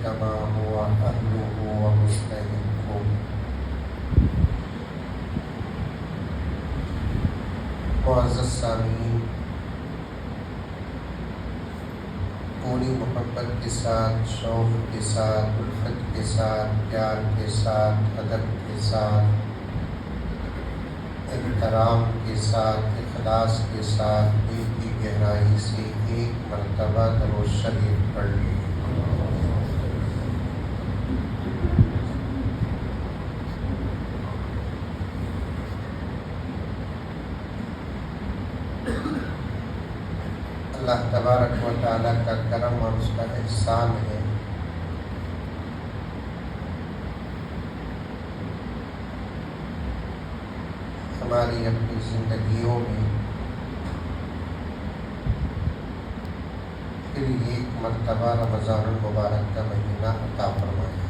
كما هو أهله ومستحقه. معزز سامعین، پوری محبت کے ساتھ، شوق کے ساتھ، الفت کے ساتھ، پیار کے ساتھ، ادب کے ساتھ، احترام کے ساتھ، اخلاص کے ساتھ، دل کی گہرائی سے ایک مرتبہ درود شریف پڑھ لیجیے۔ اللہ تبارک و تعالیٰ کا کرم اور اس کا احسان ہے ہماری اپنی زندگیوں میں پھر ایک مرتبہ رمضان المبارک کا مہینہ عطا فرمایا۔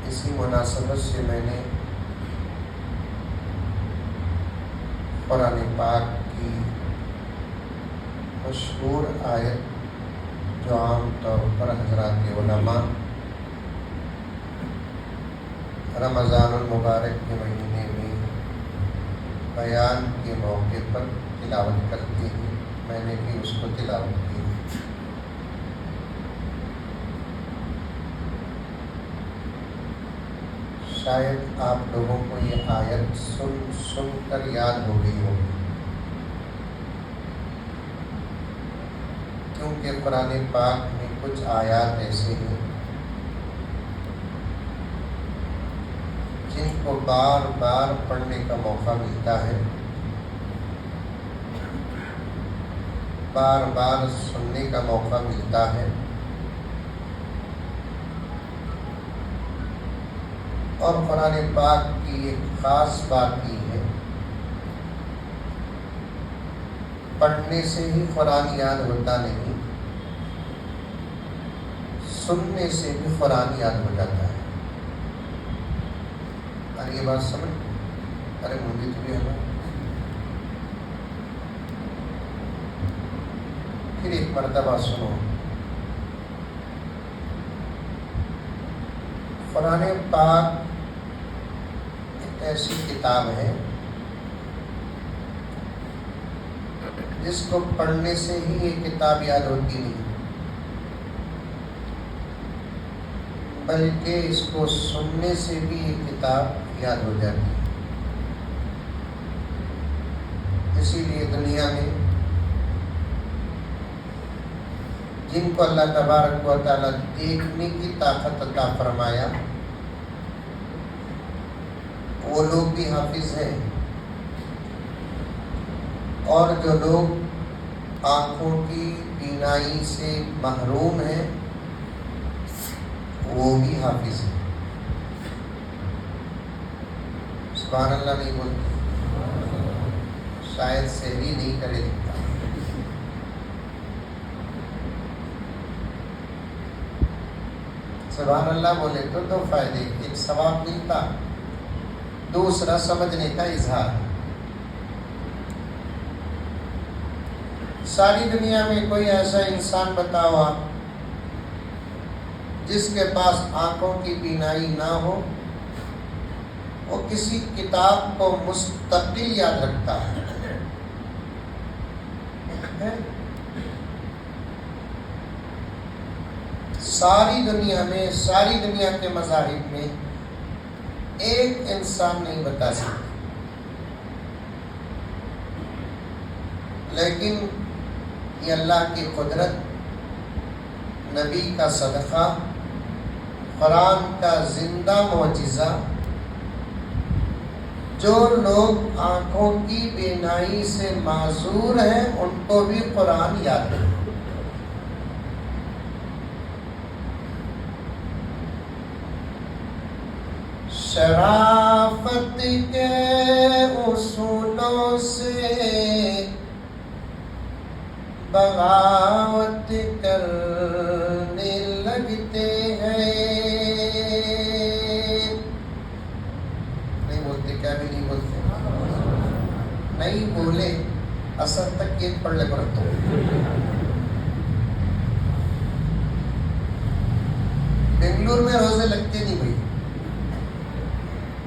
اسی مناسبت سے میں نے قرآن پاک کی مشہور آیت جو عام طور پر حضرات علماء رمضان المبارک کے مہینے میں بیان کے موقع پر تلاوت کرتے ہیں، میں نے بھی اس کو تلاوت کی۔ شاید آپ لوگوں کو یہ آیت سن کر یاد ہو گئی ہوگی، کیونکہ قرآن پاک میں کچھ آیات ایسے ہیں جن کو بار بار پڑھنے کا موقع ملتا ہے، بار بار سننے کا موقع ملتا ہے، اور قرآن پاک کی ایک خاص بات یہ ہے، پڑھنے سے ہی قرآن یاد ہوتا نہیں، سننے سے بھی قرآن یاد ہو جاتا ہے۔ اور یہ بات سمجھ، ارے مجھے تو بھی ہے، پھر ایک مرتبہ سنو۔ قرآن پاک ایک ایسی کتاب ہے جس کو پڑھنے سے ہی یہ کتاب یاد ہوتی نہیں، بلکہ اس کو سننے سے بھی یہ کتاب یاد ہو جاتی ہے۔ اسی لیے دنیا میں جن کو اللہ تبارک و تعالیٰ دیکھنے کی طاقت عطا فرمایا، وہ لوگ بھی حافظ ہیں، اور جو لوگ آنکھوں کی بینائی سے محروم ہیں وہ بھی حافظ ہیں۔ سبحان اللہ نہیں بولتے، شاید سحری نہیں کرے دیتا۔ سبحان اللہ بولے تو دو فائدے، ایک ثواب ملتا، دوسرا سمجھنے کا اظہار۔ ساری دنیا میں کوئی ایسا انسان بتاؤ آپ جس کے پاس آنکھوں کی بینائی نہ ہو، وہ کسی کتاب کو مستقل یاد رکھتا ہے۔ ساری دنیا میں، ساری دنیا کے مذاہب میں ایک انسان نہیں بتا سکتا، لیکن یہ اللہ کی قدرت، نبی کا صدقہ، قرآن کا زندہ معجزہ، جو لوگ آنکھوں کی بینائی سے معذور ہیں ان کو بھی قرآن یاد ہے۔ شرافت کے اصولوں سے بغاوت کرنے لگتے ہیں۔ نہیں بولتے، کیا بھی نہیں بولتے؟ نہیں بولے اثر تک یہ پڑھ لے برتو. بنگلور میں روزے لگتے نہیں بھائی.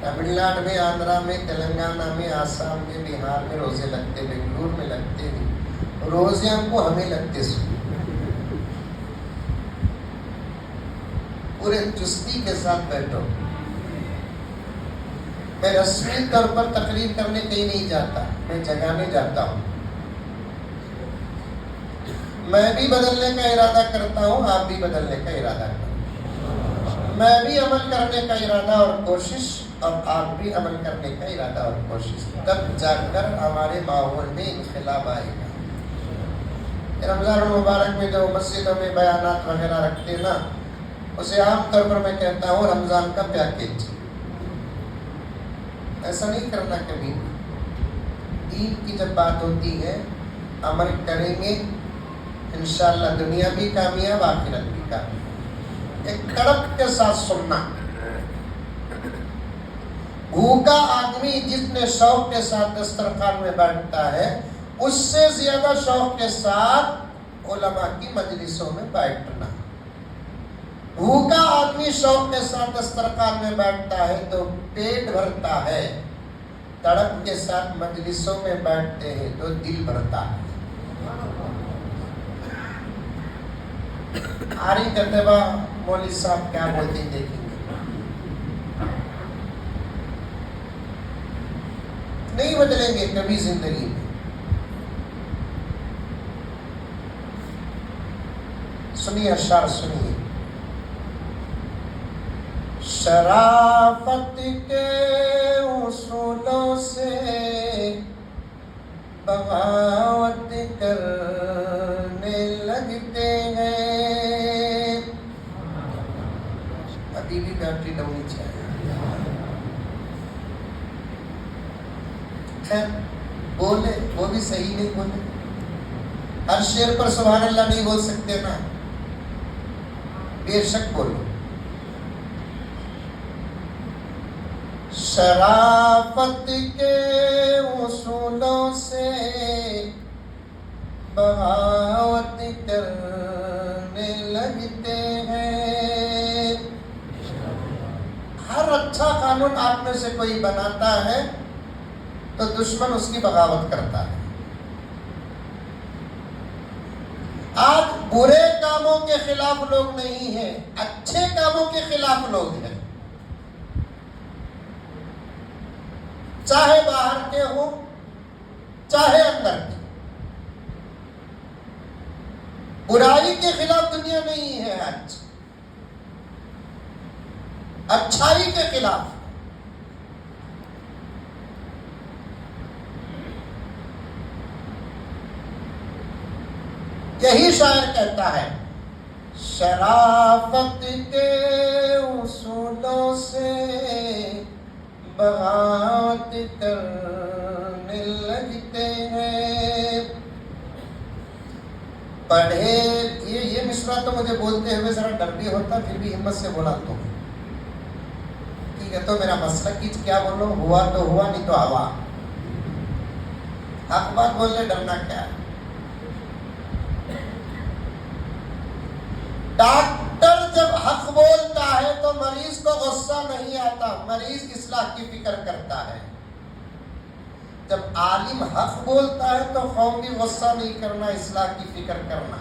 تمل ناڈو میں، آندھرا میں، تلنگانہ میں، آسام میں، بہار میں روزے لگتے، بنگلور میں لگتے نہیں. روزے ہم کو ہمیں لگتے سو پورے چستی کے ساتھ بیٹھو. میں رسمی طور پر تقریر کرنے کہیں نہیں جاتا، میں جگانے جاتا ہوں. میں بھی بدلنے کا ارادہ کرتا ہوں، آپ بھی بدلنے کا ارادہ کریں. میں بھی عمل کرنے کا ارادہ اور کوشش، اور آپ بھی عمل کرنے کا ارادہ اور کوشش. تب جا کر ہمارے ماحول میں انقلاب آئے گا. رمضان المبارک میں جو مسجدوں میں بیانات وغیرہ رکھتے نا، اسے عام طور پر میں کہتا ہوں رمضان کا پیکیج. ایسا نہیں کرنا کبھی. دین کی جب بات ہوتی ہے عمل کریں گے انشاءاللہ دنیا بھی کامیاب، آخرت بھی کامیاب. ایک تڑپ کے ساتھ سننا. بھوکا آدمی جتنے شوق کے ساتھ دسترخوان میں بیٹھتا ہے، اس سے زیادہ شوق کے ساتھ علماء کی مجلسوں میں بیٹھنا. بھوکا آدمی شوق کے ساتھ دسترخوان میں بیٹھتا ہے تو پیٹ بھرتا ہے، تڑپ کے ساتھ مجلسوں میں بیٹھتے ہیں تو دل بھرتا ہے. آری کتبہ مولوی صاحب کیا بولتے ہیں دیکھیں گے. نہیں بدلیں گے کبھی زندگی میں. سنیے اشعار سنیے. شرافت کے اصولوں سے بغاوت کرنے لگتے ہیں. ابھی بھی بیٹری ڈاؤن چاہیے. خیر بولے وہ بھی صحیح نہیں بولے. ہر شعر پر سبحان اللہ نہیں بول سکتے نا، بے شک بولو. شرافت کے اصولوں سے بغاوت کرنے لگتے ہیں. ہر اچھا قانون آپ میں سے کوئی بناتا ہے تو دشمن اس کی بغاوت کرتا ہے. آج برے کاموں کے خلاف لوگ نہیں ہیں، اچھے کاموں کے خلاف لوگ ہیں. چاہے باہر کے ہوں چاہے اندر کے. برائی کے خلاف دنیا نہیں ہے آج، اچھائی کے خلاف. یہی شاعر کہتا ہے شرافت کے اصولوں سے بغاوت کرنے لگتے ہیں. پڑھے یہ مصرع تو مجھے بولتے ہوئے ذرا ڈر بھی ہوتا، پھر بھی ہمت سے بولا تو ٹھیک ہے. تو میرا مسئلہ کیا بولو، ہوا تو ہوا نہیں تو ہوا. حق بات بولنے ڈرنا کیا ہے. ڈاکٹر جب حق بولتا ہے تو مریض کو غصہ نہیں آتا، مریض اصلاح کی فکر کرتا ہے. جب عالم حق بولتا ہے تو قوم بھی غصہ نہیں کرنا، اصلاح کی فکر کرنا.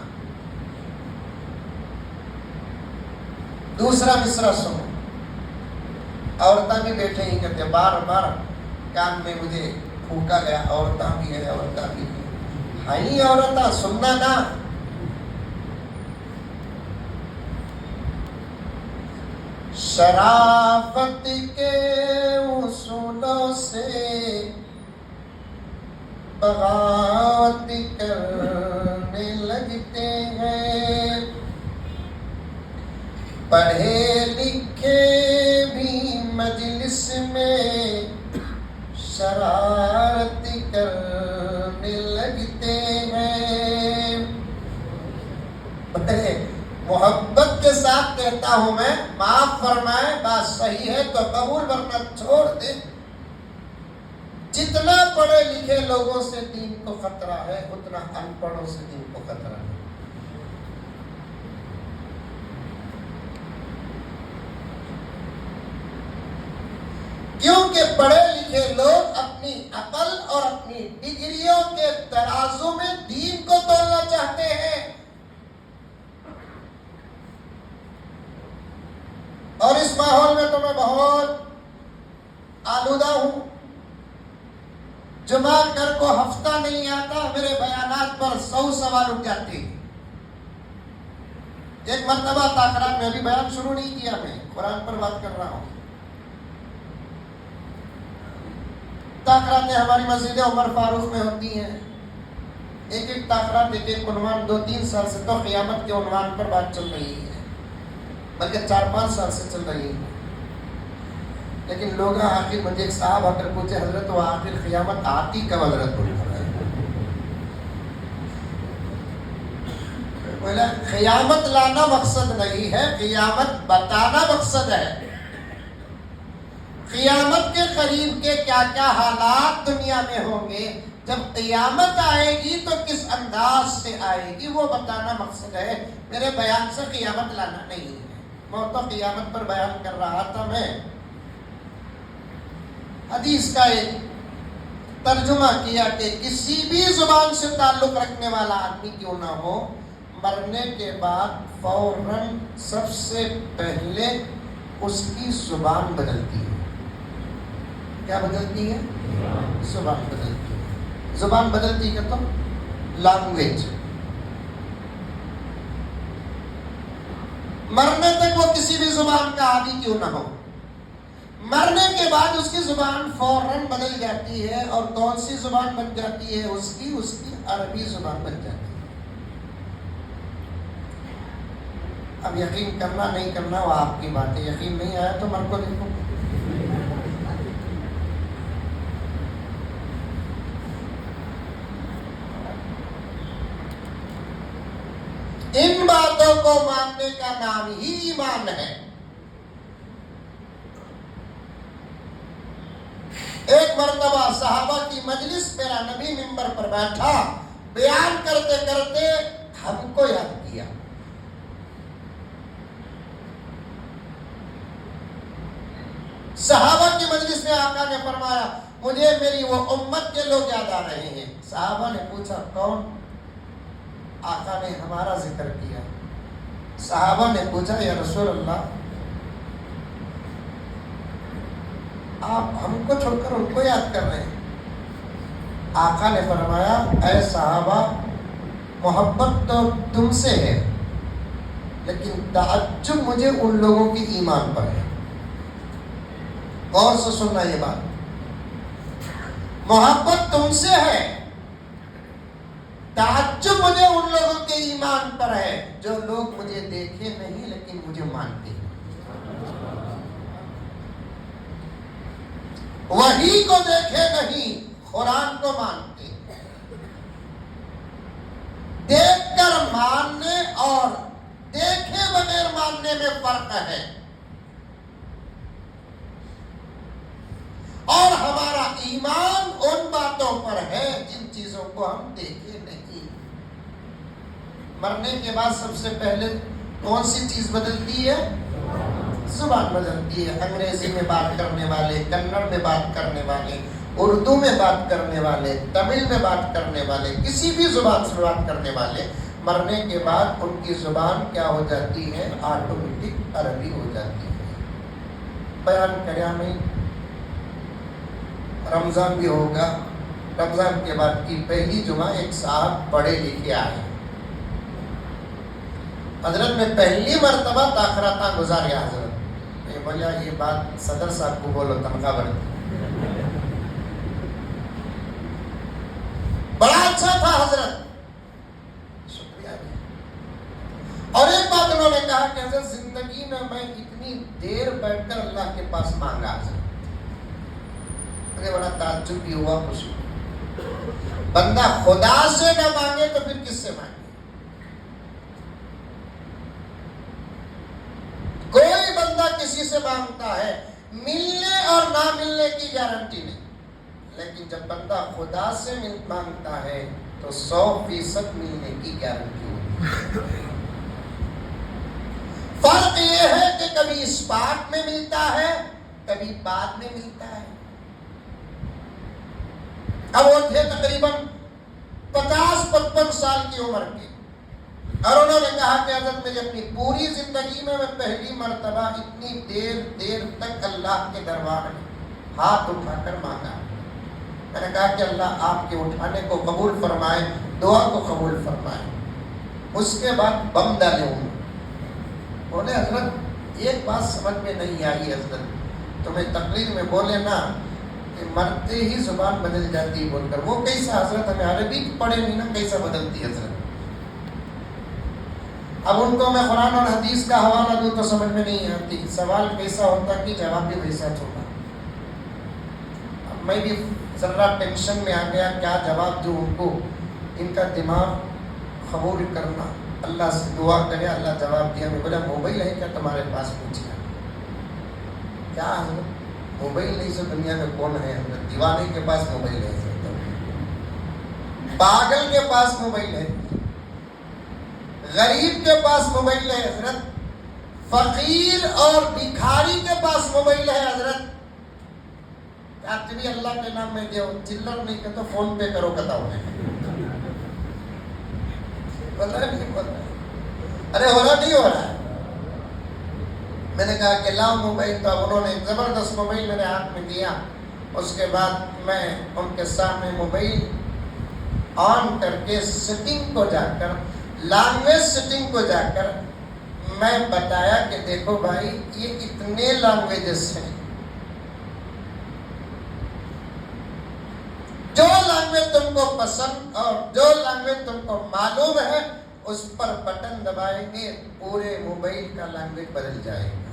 دوسرا مصرع سنو. عورتیں بھی بیٹھے ہی کرتے بار بار کان میں مجھے پھونکا گیا. عورتیں بھی ہے، عورتیں بھی ہے. ہائی عورتیں سننا نا. شرافت کے اصولوں سے بغاوت کرنے لگتے ہیں. پڑھے لکھے بھی مجلس میں شرارت کرنے لگتے ہیں. محبت کے ساتھ کہتا ہوں میں، معاف فرمائے، بات صحیح ہے تو قبول، ورنہ چھوڑ دے. جتنا پڑھے لکھے لکھے لوگوں سے دین کو خطرہ ہے اتنا ان پڑھوں سے دین کو خطرہ ہے. کیونکہ پڑھے لکھے لوگ اپنی عقل اور اپنی ڈگریوں کے ترازو میں دین کو تولنا چاہتے ہیں. اور اس ماحول میں تو میں بہت آلودہ ہوں. جمعہ کر کو ہفتہ نہیں آتا میرے بیانات پر 100 سوال اٹھ جاتے ہیں. ایک مرتبہ تاخرات میں ابھی بیان شروع نہیں کیا، میں قرآن پر بات کر رہا ہوں. تاخراتیں ہماری مسجد عمر فاروق میں ہوتی ہیں. ایک ایک تاخرات ایک ایک عنوان 2-3 سال سے تو قیامت کے عنوان پر بات چل رہی ہے، بلکہ 4-5 سال سے چل رہی ہے. لیکن لوگ آخر مجھے ایک صاحب آ کر پوچھے حضرت وہ آخر قیامت آتی کب حضرت؟ بولا قیامت لانا مقصد نہیں ہے، قیامت بتانا مقصد ہے. قیامت کے قریب کے کیا کیا حالات دنیا میں ہوں گے، جب قیامت آئے گی تو کس انداز سے آئے گی وہ بتانا مقصد ہے. میرے بیان سے قیامت لانا نہیں ہے. موت و قیامت پر بیان کر رہا تھا میں. حدیث کا ایک ترجمہ کیا کہ کسی بھی زبان سے تعلق رکھنے والا آدمی کیوں نہ ہو، مرنے کے بعد فوراً سب سے پہلے اس کی زبان بدلتی ہے. کیا بدلتی ہے؟ زبان بدلتی ہے. زبان بدلتی ہے تو لینگویج. مرنے تک وہ کسی بھی زبان کا عادی کیوں نہ ہو، مرنے کے بعد اس کی زبان فوراً بدل جاتی ہے. اور کون سی زبان بن جاتی ہے؟ اس کی عربی زبان بن جاتی ہے. اب یقین کرنا نہیں کرنا وہ آپ کی بات ہے. یقین نہیں آیا تو من کو دیکھو. ان باتوں کو ماننے کا نام ہی ایمان ہے. ایک مرتبہ صحابہ کی مجلس میرا نبی منبر پر بیٹھا، بیان کرتے کرتے ہم کو یاد کیا. صحابہ کی مجلس میں آقا نے فرمایا مجھے میری وہ امت کے لوگ یاد آ رہے ہیں. صحابہ نے پوچھا کون؟ آقا نے ہمارا ذکر کیا. صحابہ نے پوچھا یا رسول اللہ آپ ہم کو چھوڑ کر ان کو یاد کر رہے ہیں؟ آقا نے فرمایا اے صحابہ محبت تو تم سے ہے لیکن تعجب مجھے ان لوگوں کی ایمان پر ہے. غور سے سننا یہ بات. محبت تم سے ہے، تعجب مجھے ان لوگوں کے ایمان پر ہے جو لوگ مجھے دیکھے نہیں لیکن مجھے مانتے ہیں. وحی کو دیکھے نہیں قرآن کو مانتے. دیکھ کر ماننے اور دیکھے بغیر ماننے میں فرق ہے. اور ہمارا ایمان ان باتوں پر ہے جن چیزوں کو ہم دیکھے نہیں. مرنے کے بعد سب سے پہلے کون سی چیز بدلتی ہے؟ زبان بدلتی ہے. انگریزی میں بات کرنے والے، کنڑ میں بات کرنے والے، اردو میں بات کرنے والے، تمل میں بات کرنے والے، کسی بھی زبان سے بات کرنے والے مرنے کے بعد ان کی زبان کیا ہو جاتی ہے؟ آٹومیٹک عربی ہو جاتی ہے. بیان کریا نہیں. رمضان بھی ہوگا. رمضان کے بعد کی پہلی جمعہ ایک صاحب پڑھے لکھے آئے. حضرت میں پہلی مرتبہ تاخراتاں گزاریا حضرت. میں بولا یہ بات صدر صاحب کو بولو تنخواہ بڑھتی. بڑا اچھا تھا حضرت، شکریہ. اور ایک بات انہوں نے کہا کہ حضرت زندگی میں میں اتنی دیر بیٹھ کر اللہ کے پاس مانگا حضرت. مجھے بڑا تعجب بھی ہوا، خوشی. بندہ خدا سے نہ مانگے تو پھر کس سے مانگے؟ کوئی بندہ کسی سے مانگتا ہے ملنے اور نہ ملنے کی گارنٹی نہیں. لیکن جب بندہ خدا سے مانگتا ہے تو 100% ملنے کی گارنٹی ہوتی ہے۔ فرق یہ ہے کہ کبھی اسپاٹ میں ملتا ہے، کبھی بعد میں ملتا ہے۔ اب وہ تھے تقریباً 50-55 سال کی عمر کے، اور انہوں نے کہا کہ حضرت میری اپنی پوری زندگی میں پہلی مرتبہ اتنی دیر تک اللہ کے دربار میں ہاتھ اٹھا کر مانگا۔ میں نے کہا کہ اللہ آپ کے اٹھانے کو قبول فرمائے، دعا کو قبول فرمائے۔ اس کے بعد بم ڈالے ہوں۔ بولے حضرت ایک بات سمجھ میں نہیں آئی حضرت، تمہیں تقریر میں بولے نا کہ مرتے ہی زبان بدل جاتی بول کر، وہ کیسا حضرت؟ ہمیں عربی پڑھے نہیں نا، کیسا بدلتی حضرت؟ اب ان کو میں قرآن اور حدیث کا حوالہ دوں تو سمجھ میں نہیں آتی، سوال کیسا ہوتا کہ جواب بھی ویسا چھوڑا۔ اب میں بھی ذرا ٹینشن میں آ گیا، کیا جواب دوں ان کو؟ ان کا دماغ قبول کرنا، اللہ سے دعا کرے، اللہ جواب دیا۔ میں بولا موبائل ہے کیا تمہارے پاس؟ پوچھا کیا حضرت موبائل نہیں سے دنیا میں کون ہے حضرت؟ دیوانے کے پاس موبائل ہے حضرت، پاگل کے پاس موبائل ہے، غریب کے پاس موبائل ہے حضرت، فقیر اور بھکاری کے پاس موبائل ہے حضرت۔ آپ بھی اللہ کے نام میں دو، چلر نہیں کہ تو فون پے کرو کتا ہونے بتا نہیں بول رہا، ارے ہو رہا نہیں ہو رہا ہے۔ میں نے کہا کہ لاؤ موبائل، تو انہوں نے زبردست موبائل میرے ہاتھ میں دیا۔ اس کے بعد میں ان کے سامنے موبائل آن کر کے سیٹنگ کو جا کر، لینگویج سیٹنگ کو جا کر میں بتایا کہ دیکھو بھائی یہ اتنے لینگویجز ہیں، جو لینگویج تم کو پسند اور جو لینگویج تم کو معلوم ہے اس پر بٹن دبائیں گے، پورے موبائل کا لینگویج بدل جائے گا۔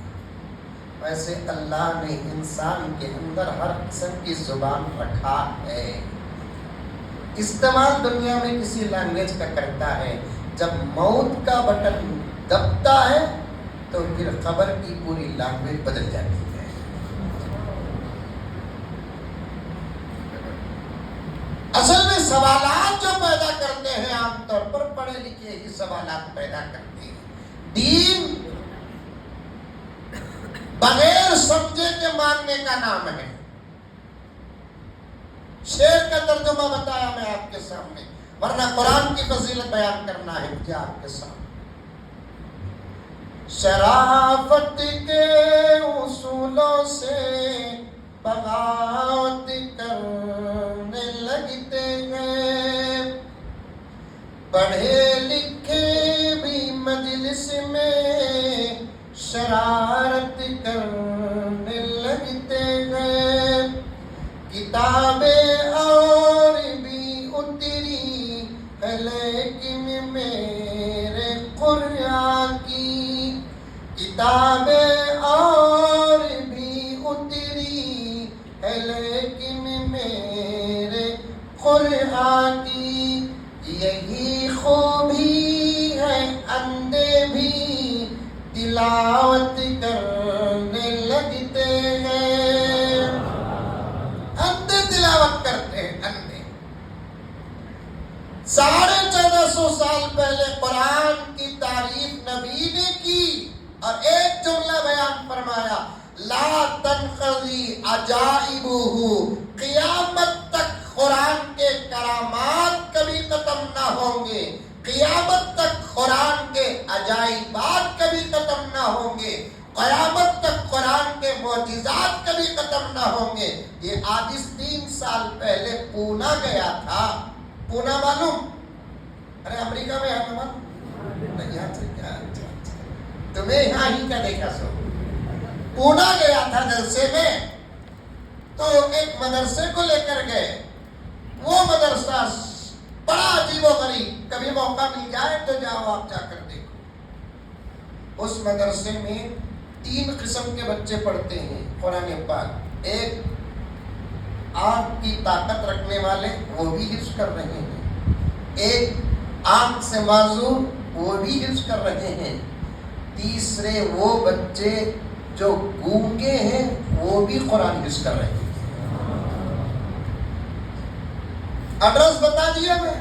ویسے اللہ نے انسان کے اندر ہر قسم کی زبان رکھا ہے، استعمال دنیا میں کسی لینگویج کا کرتا ہے، جب موت کا بٹن دبتا ہے تو پھر خبر کی پوری لینگویج بدل جاتی ہے۔ اصل میں سوالات جو پیدا کرتے ہیں عام طور پر پڑھے لکھے ہی سوالات پیدا کرتے ہیں۔ دین بغیر سمجھے کے ماننے کا نام ہے۔ شعر کا ترجمہ بتایا میں آپ کے سامنے، ورنہ قرآن کی فضیلت بیان کرنا ہے مجھے آپ کے سامنے۔ شرافت کے اصولوں سے بغاوت کرنے لگتے ہیں، پڑھے لکھے بھی مجلس میں شرارت کرنے لگتے ہیں۔ کتابیں اور بھی اتری ہے لیکن میرے قرآن کی، کتابیں اور بھی اتری ہے لیکن میرے قرآن کی، یہی خوبی ہے اندھے بھی تلاوت کرنے لگتے ہیں۔ اندھے تلاوت کرتے ہیں، اندھے۔ 1450 سال پہلے قرآن کی تعریف نبی نے کی اور ایک جملہ بیان فرمایا، لا تنقضی عجائبہ، قیامت تک قرآن کے کرامات کبھی ختم نہ ہوں گے، قیامت تک قرآن کے عجائبات کبھی ختم نہ ہوں گے، قیامت تک قرآن کے معجزات کبھی ختم نہ ہوں گے۔ یہ آج 3 سال پہلے پونا گیا تھا، پونا معلوم؟ ارے امریکہ میں ہے نا، یہاں سے کیا تمہیں یہاں ہی کا دیکھا سو، پونا گیا تھا جلسے میں، تو ایک مدرسے کو لے کر گئے۔ وہ مدرسہ بڑا عجیب و غریب، کبھی موقع مل جائے تو جاؤ آپ جا کر دیکھو۔ اس مدرسے میں 3 قسم کے بچے پڑھتے ہیں قرآن پاک۔ ایک آنکھ کی طاقت رکھنے والے، وہ بھی حفظ کر رہے ہیں، ایک آنکھ سے معذور، وہ بھی حفظ کر رہے ہیں، تیسرے وہ بچے جو گونگے ہیں وہ بھی قرآن حفظ کر رہے ہیں۔ ایڈریس بتا دیا میں.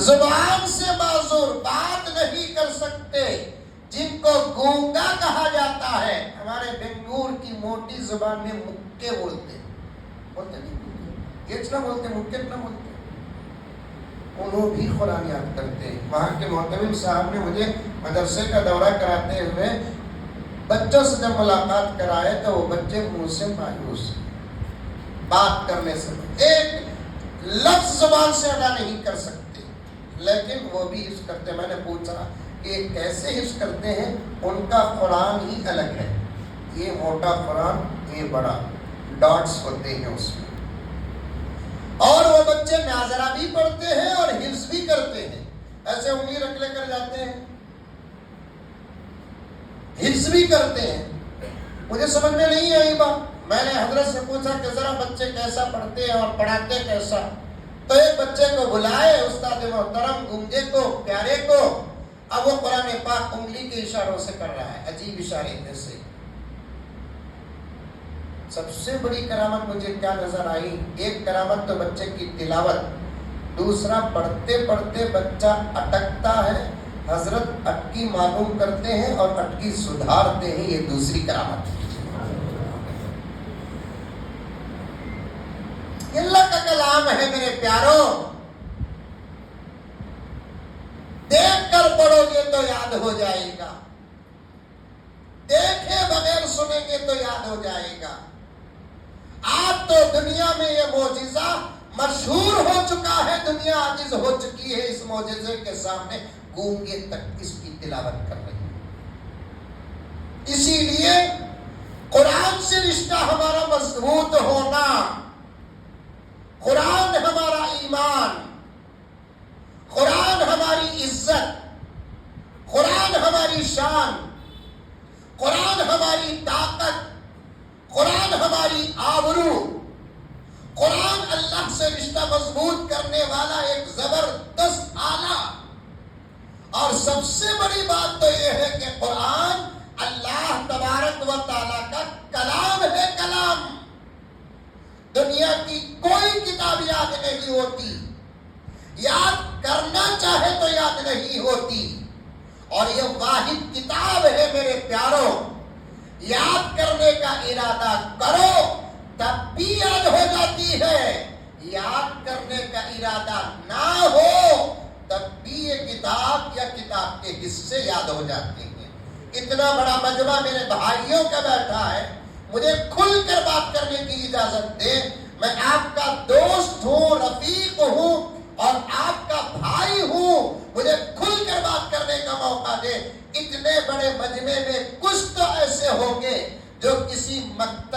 زبان سے معذور، بات نہیں کر سکتے، جن کو گونگا کہا جاتا ہے. ہمارے بنگور کی موٹی زبان میں مکے بولتے نہیں، کچھ نہ بولتے، مکے نہ بولتے. انہوں بھی قرآن یاد کرتے. وہاں کے معتمد صاحب نے مجھے مدرسے کا دورہ کراتے ہوئے بچوں سے جب ملاقات کرائے تو وہ بچے منہ سے مایوس، بات کرنے سے ایک لفظ زبان سے ادا نہیں کر سکتے، لیکن وہ بھی حفظ کرتے. میں نے پوچھا کہ کیسے حفظ کرتے ہیں؟ ان کا قرآن ہی الگ ہے. یہ موٹا قرآن، یہ بڑا، ڈاٹس ہوتے ہیں اس میں. اور وہ بچے ناظرہ بھی پڑھتے ہیں اور حفظ بھی کرتے ہیں. ایسے انگلی رکھ لے کر جاتے ہیں، حفظ بھی کرتے ہیں. مجھے سمجھ میں نہیں آئی بات. میں نے حضرت سے پوچھا کہ ذرا بچے کیسا پڑھتے ہیں اور پڑھاتے کیسا؟ تو ایک بچے کو بلائے، استاد محترم گونگے کو، پیارے کو. اب وہ قرآن پاک انگلی کے اشاروں سے کر رہا ہے، عجیب اشارے جیسے. سب سے بڑی کرامت مجھے کیا نظر آئی؟ ایک کرامت تو بچے کی تلاوت، دوسرا پڑھتے پڑھتے بچہ اٹکتا ہے، حضرت اٹکی معلوم کرتے ہیں اور اٹکی سدھارتے ہیں. یہ دوسری کرامت ہے. یہ اللہ کا کلام ہے میرے پیاروں. دیکھ کر پڑھو گے تو یاد ہو جائے گا، دیکھے بغیر سنیں گے تو یاد ہو جائے گا. آج تو دنیا میں یہ معجزہ مشہور ہو چکا ہے، دنیا عاجز ہو چکی ہے اس معجزے کے سامنے. گونگے تک اس کی تلاوت کر رہے ہیں. اسی لیے قرآن سے رشتہ ہمارا مضبوط ہونا، قرآن ہمارا ایمان، قرآن ہماری عزت، قرآن ہماری شان، قرآن ہماری طاقت، قرآن ہماری آبرو. قرآن اللہ سے رشتہ مضبوط کرنے والا ایک زبردست آلہ. اور سب سے بڑی بات تو یہ ہے کہ قرآن اللہ تبارک و تعالیٰ کا کلام ہے. کلام دنیا کی کوئی کتاب یاد نہیں ہوتی، یاد کرنا چاہے تو یاد نہیں ہوتی. اور یہ واحد کتاب ہے میرے پیاروں. یاد کرنے کا ارادہ کرو تب بھی یاد ہو جاتی ہے، یاد کرنے کا ارادہ نہ ہو تب بھی یہ کتاب یا کتاب کے حصے یاد ہو جاتے ہیں. اتنا بڑا مجمع میرے بھائیوں کا بیٹھا ہے، مجھے کھل کر بات کرنے کی اجازت دے. میں آپ کا دوست ہوں، رفیق ہوں اور آپ کا بھائی ہوں. مجھے کھل کر بات کرنے کا موقع دے. اتنے بڑے مجمع میں کچھ تو ایسے ہوں گے جو کسی مکتب